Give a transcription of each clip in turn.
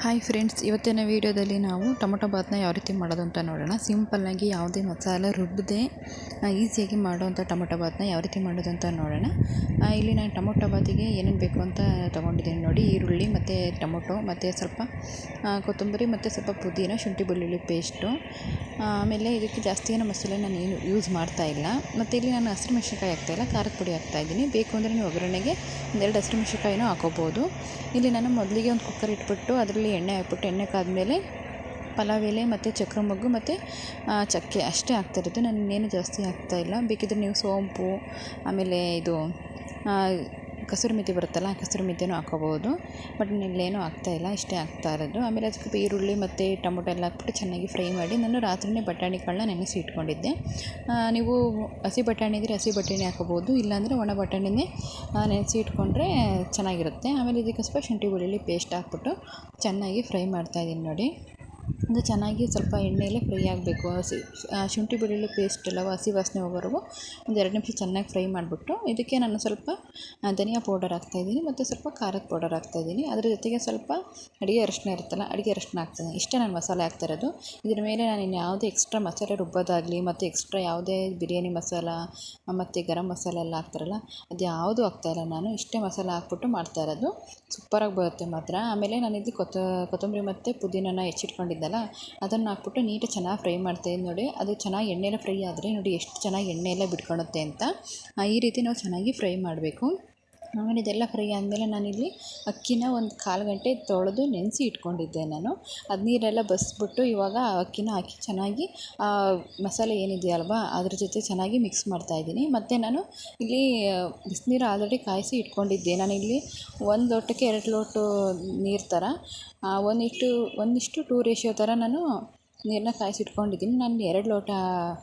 Hi friends, ಇವತ್ತಿನ ವೀಡಿಯೋದಲ್ಲಿ ನಾವು ಟೊಮೊಟೊ ಬಾತ್ನ ಯಾವ ರೀತಿ ಮಾಡೋದು ಅಂತ ನೋಡೋಣ. ಸಿಂಪಲ್ಲಾಗಿ ಯಾವುದೇ ಮಸಾಲೆ ರುಬ್ಬದೆ ಈಸಿಯಾಗಿ ಮಾಡೋವಂಥ ಟೊಮೊಟೊ ಬಾತ್ನ ಯಾವ ರೀತಿ ಮಾಡೋದು ಅಂತ ನೋಡೋಣ. ಇಲ್ಲಿ ನಾನು ಟೊಮೊಟೊ ಬಾತಿಗೆ ಏನೇನು ಬೇಕು ಅಂತ ತೊಗೊಂಡಿದ್ದೀನಿ ನೋಡಿ. ಈರುಳ್ಳಿ ಮತ್ತು ಟೊಮೊಟೊ ಮತ್ತು ಸ್ವಲ್ಪ ಕೊತ್ತಂಬರಿ ಮತ್ತು ಸ್ವಲ್ಪ ಪುದೀನ, ಶುಂಠಿ ಬೆಳ್ಳುಳ್ಳಿ ಪೇಸ್ಟು. ಆಮೇಲೆ ಇದಕ್ಕೆ ಜಾಸ್ತಿ ಏನೋ ಮಸಾಲೆ ನಾನು ಏನು ಯೂಸ್ ಮಾಡ್ತಾಯಿಲ್ಲ. ಮತ್ತು ಇಲ್ಲಿ ನಾನು ಹಸಿರು ಮೆಣಸಿನ್ಕಾಯಿ ಹಾಕ್ತಾಯಿಲ್ಲ, ಖಾರದ ಪುಡಿ ಹಾಕ್ತಾಯಿದ್ದೀನಿ. ಬೇಕು ಅಂದರೆ ನೀವು ಒಗ್ಗರಣೆಗೆ ಒಂದೆರಡು ಹಸಿರು ಮೆಣಸಿನ್ಕಾಯಿನೂ ಹಾಕೋಬೋದು. ಇಲ್ಲಿ ನಾನು ಮೊದಲಿಗೆ ಒಂದು ಕುಕ್ಕರ್ ಇಟ್ಬಿಟ್ಟು ಅದರಲ್ಲಿ ಎಣ್ಣೆ ಹಾಕ್ಬಿಟ್ಟು, ಎಣ್ಣೆ ಕಾದ್ಮೇಲೆ ಪಲಾವ್ ಎಲೆ ಮತ್ತು ಚಕ್ರ ಮೊಗ್ಗು ಮತ್ತು ಚಕ್ಕೆ ಅಷ್ಟೇ ಹಾಕ್ತಾಯಿರೋದು. ನಾನು ಇನ್ನೇನು ಜಾಸ್ತಿ ಹಾಕ್ತಾಯಿಲ್ಲ. ಬೇಕಿದ್ರೆ ನೀವು ಸೋಂಪು, ಆಮೇಲೆ ಇದು ಕಸೂರಿ ಮೆಥಿ ಬರುತ್ತಲ್ಲ, ಕಸೂರಿ ಮೆಥಿನೂ ಹಾಕೋಬೋದು. ಬಟ್ ಇಲ್ಲೇನೂ ಹಾಕ್ತಾಯಿಲ್ಲ, ಇಷ್ಟೇ ಹಾಕ್ತಾ ಇರೋದು. ಆಮೇಲೆ ಅದಕ್ಕೆ ಈರುಳ್ಳಿ ಮತ್ತು ಟೊಮೊಟೊ ಎಲ್ಲ ಹಾಕ್ಬಿಟ್ಟು ಚೆನ್ನಾಗಿ ಫ್ರೈ ಮಾಡಿ, ನಾನು ರಾತ್ರಿಯೇ ಬಟಾಣಿಗಳನ್ನ ನೆನೆಸಿ ಇಟ್ಕೊಂಡಿದ್ದೆ. ನೀವು ಹಸಿ ಬಟಾಣಿ ಇದ್ದರೆ ಹಸಿ ಬಟಾಣಿ ಹಾಕೋಬೋದು, ಇಲ್ಲಾಂದರೆ ಒಣ ಬಟಾಣಿನೇ ನೆನೆಸಿ ಇಟ್ಕೊಂಡ್ರೆ ಚೆನ್ನಾಗಿರುತ್ತೆ. ಆಮೇಲೆ ಇದಕ್ಕೆ ಸ್ವಲ್ಪ ಶುಂಠಿ ಬೆಳ್ಳುಳ್ಳಿ ಪೇಸ್ಟ್ ಹಾಕ್ಬಿಟ್ಟು ಚೆನ್ನಾಗಿ ಫ್ರೈ ಮಾಡ್ತಾಯಿದ್ದೀನಿ ನೋಡಿ. ಅದು ಚೆನ್ನಾಗಿ ಸ್ವಲ್ಪ ಎಣ್ಣೆಯಲ್ಲೇ ಫ್ರೈ ಆಗಬೇಕು. ಶುಂಠಿ ಬೆಳ್ಳುಳ್ಳಿ ಪೇಸ್ಟ್ ಎಲ್ಲ ಹಸಿ ವಾಸನೆ ಹೋಗೋವರೆಗೂ ಒಂದು 2 ನಿಮಿಷ ಚೆನ್ನಾಗಿ ಫ್ರೈ ಮಾಡಿಬಿಟ್ಟು, ಇದಕ್ಕೆ ನಾನು ಸ್ವಲ್ಪ ಧನಿಯಾ ಪೌಡರ್ ಹಾಕ್ತಾಯಿದ್ದೀನಿ ಮತ್ತು ಸ್ವಲ್ಪ ಖಾರದ ಪೌಡರ್ ಹಾಕ್ತಾಯಿದ್ದೀನಿ. ಅದ್ರ ಜೊತೆಗೆ ಸ್ವಲ್ಪ ಅಡುಗೆ ಅರಶಿನ ಇರುತ್ತಲ್ಲ, ಅಡುಗೆ ಅರಶಿನ ಹಾಕ್ತಾಯಿದ್ದೀನಿ. ಇಷ್ಟೇ ನಾನು ಮಸಾಲೆ ಹಾಕ್ತಾಯಿರೋದು. ಇದ್ರ ಮೇಲೆ ನಾನು ಇನ್ನು ಯಾವುದೇ ಎಕ್ಸ್ಟ್ರಾ ಮಸಾಲೆ ರುಬ್ಬೋದಾಗಲಿ ಮತ್ತು ಎಕ್ಸ್ಟ್ರಾ ಯಾವುದೇ ಬಿರಿಯಾನಿ ಮಸಾಲ ಮತ್ತು ಗರಂ ಮಸಾಲೆ ಎಲ್ಲ ಹಾಕ್ತಾರಲ್ಲ, ಅದು ಯಾವುದೂ ಹಾಕ್ತಾಯಿಲ್ಲ. ನಾನು ಇಷ್ಟೇ ಮಸಾಲೆ ಹಾಕ್ಬಿಟ್ಟು ಮಾಡ್ತಾಯಿರೋದು. ಸೂಪರಾಗಿ ಬರುತ್ತೆ ಮಾತ್ರ. ಆಮೇಲೆ ನಾನಿಲ್ಲಿ ಕೊತ್ತಂಬರಿ ಮತ್ತು ಪುದೀನನ ಹೆಚ್ಚಿಟ್ಕೊಂಡಿದ್ದಲ್ಲ, ಅದನ್ನು ಹಾಕ್ಬಿಟ್ಟು ನೀಟಾಗಿ ಚೆನ್ನಾಗಿ ಫ್ರೈ ಮಾಡ್ತಾಯಿದ್ದೀನಿ ನೋಡಿ. ಅದು ಚೆನ್ನಾಗಿ ಎಣ್ಣೆಲ್ಲ ಫ್ರೈ ಆದರೆ ನೋಡಿ ಎಷ್ಟು ಚೆನ್ನಾಗಿ ಎಣ್ಣೆ ಎಲ್ಲ ಬಿಟ್ಕೊಳುತ್ತೆ ಅಂತ. ಈ ರೀತಿ ನಾವು ಚೆನ್ನಾಗಿ ಫ್ರೈ ಮಾಡಬೇಕು. ಆಮೇಲೆ ಇದೆಲ್ಲ ಫ್ರೈ ಆದಮೇಲೆ ನಾನಿಲ್ಲಿ ಅಕ್ಕಿನ ಒಂದು 1/4 ಗಂಟೆ ತೊಳೆದು ನೆನೆಸಿ ಇಟ್ಕೊಂಡಿದ್ದೆ ನಾನು. ಅದು ನೀರೆಲ್ಲ ಬಸಿಬಿಟ್ಟು ಇವಾಗ ಅಕ್ಕಿನ ಹಾಕಿ ಚೆನ್ನಾಗಿ ಮಸಾಲೆ ಏನಿದೆಯಲ್ವಾ ಅದ್ರ ಜೊತೆ ಚೆನ್ನಾಗಿ ಮಿಕ್ಸ್ ಮಾಡ್ತಾಯಿದ್ದೀನಿ. ಮತ್ತು ನಾನು ಇಲ್ಲಿ ಬಿಸಿನೀರು ಆಲ್ರೆಡಿ ಕಾಯಿಸಿ ಇಟ್ಕೊಂಡಿದ್ದೆ. ನಾನಿಲ್ಲಿ 1 ಲೋಟಕ್ಕೆ 2 ಲೋಟ ನೀರು ಥರ 1:2 ರೇಷಿಯೋ ಥರ ನಾನು ನೀರನ್ನ ಕಾಯಿಸಿ ಇಟ್ಕೊಂಡಿದ್ದೀನಿ. ನಾನು 2 ಲೋಟ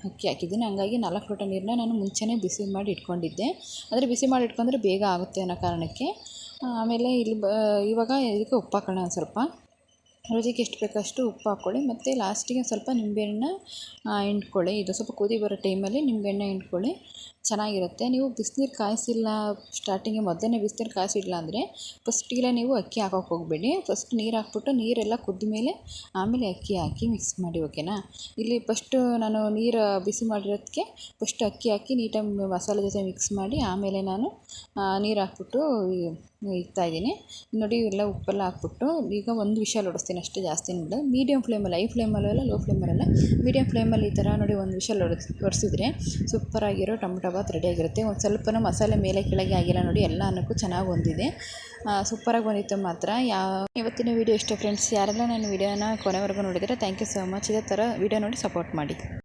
ಅಕ್ಕಿ ಹಾಕಿದ್ದೀನಿ, ಹಂಗಾಗಿ 4 ಲೋಟ ನೀರನ್ನ ನಾನು ಮುಂಚೆನೇ ಬಿಸಿ ಮಾಡಿ ಇಟ್ಕೊಂಡಿದ್ದೆ. ಆದರೆ ಬಿಸಿ ಮಾಡಿ ಇಟ್ಕೊಂಡ್ರೆ ಬೇಗ ಆಗುತ್ತೆ ಅನ್ನೋ ಕಾರಣಕ್ಕೆ. ಆಮೇಲೆ ಇಲ್ಲಿ ಇವಾಗ ಇದಕ್ಕೆ ಉಪ್ಪು ಹಾಕೋಣ. ಒಂದು ಸ್ವಲ್ಪ ರುಚಿಗೆ ಎಷ್ಟು ಬೇಕಷ್ಟು ಉಪ್ಪು ಹಾಕ್ಕೊಳ್ಳಿ. ಮತ್ತು ಲಾಸ್ಟಿಗೆ ಸ್ವಲ್ಪ ನಿಂಬೆಹಣ್ಣ ಹಿಂಡ್ಕೊಳ್ಳಿ. ಇದು ಸ್ವಲ್ಪ ಕುದಿ ಬರೋ ಟೈಮಲ್ಲಿ ನಿಂಬೆಹಣ್ಣ ಹಿಂಡ್ಕೊಳ್ಳಿ, ಚೆನ್ನಾಗಿರುತ್ತೆ. ನೀವು ಬಿಸಿನೀರು ಕಾಯಿಸಿಲ್ಲ, ಸ್ಟಾರ್ಟಿಂಗಿಗೆ ಮೊದಲೇ ಬಿಸಿನೀರು ಕಾಯಿಸಿಲ್ಲ ಅಂದರೆ ಫಸ್ಟಿಗೆ ನೀವು ಅಕ್ಕಿ ಹಾಕೋಕೆ ಹೋಗಬೇಡಿ. ಫಸ್ಟ್ ನೀರು ಹಾಕ್ಬಿಟ್ಟು ನೀರೆಲ್ಲ ಕುದ್ದ ಮೇಲೆ ಆಮೇಲೆ ಅಕ್ಕಿ ಹಾಕಿ ಮಿಕ್ಸ್ ಮಾಡಿ, ಓಕೆನಾ. ಇಲ್ಲಿ ಫಸ್ಟು ನಾನು ನೀರು ಬಿಸಿ ಮಾಡಿರೋದಕ್ಕೆ ಫಸ್ಟ್ ಅಕ್ಕಿ ಹಾಕಿ ನೀಟಾಗಿ ಮಸಾಲೆ ಜೊತೆ ಮಿಕ್ಸ್ ಮಾಡಿ ಆಮೇಲೆ ನಾನು ನೀರು ಹಾಕ್ಬಿಟ್ಟು ಇಡ್ತಾಯಿದ್ದೀನಿ ನೋಡಿ. ಎಲ್ಲ ಉಪ್ಪೆಲ್ಲ ಹಾಕ್ಬಿಟ್ಟು ಈಗ 1 ವಿಷಲ್ ಹೊಡಿಸ್ತೀನಿ ಅಷ್ಟೇ, ಜಾಸ್ತಿ ಇಲ್ಲ. ಮೀಡಿಯಮ್ ಫ್ಲೇಮಲ್ಲಿ, ಹೈ ಫ್ಲೇಮಲ್ಲೆಲ್ಲ ಲೋ ಫ್ಲೇಮಲ್ಲೆಲ್ಲ ಮೀಡಿಯಮ್ ಫ್ಲೇಮಲ್ಲಿ ಈ ಥರ ನೋಡಿ 1 ವಿಷಲ್ ಹೊಡಿಸಿದ್ರೆ ಸೂಪರಾಗಿರೋ ಟೊಮೊಟೊ ಬಾತ್ ರೆಡಿಯಾಗಿರುತ್ತೆ. ಒಂದು ಸ್ವಲ್ಪನೂ ಮಸಾಲೆ ಮೇಲೆ ಕೆಳಗೆ ಆಗಿಲ್ಲ ನೋಡಿ, ಎಲ್ಲ ಅನ್ನಕ್ಕೂ ಚೆನ್ನಾಗಿ ಹೊಂದಿದೆ. ಸೂಪರಾಗಿ ಬಂದಿತ್ತು ಮಾತ್ರ. ಇವತ್ತಿನ ವೀಡಿಯೋ ಇಷ್ಟ ಫ್ರೆಂಡ್ಸ್. ಯಾರೆಲ್ಲ ನನ್ನ ವೀಡಿಯೋನ ಕೊನೆವರೆಗೂ ನೋಡಿದರೆ ಥ್ಯಾಂಕ್ ಯು ಸೋ ಮಚ್. ಇದೇ ಥರ ವೀಡಿಯೋ ನೋಡಿ ಸಪೋರ್ಟ್ ಮಾಡಿ.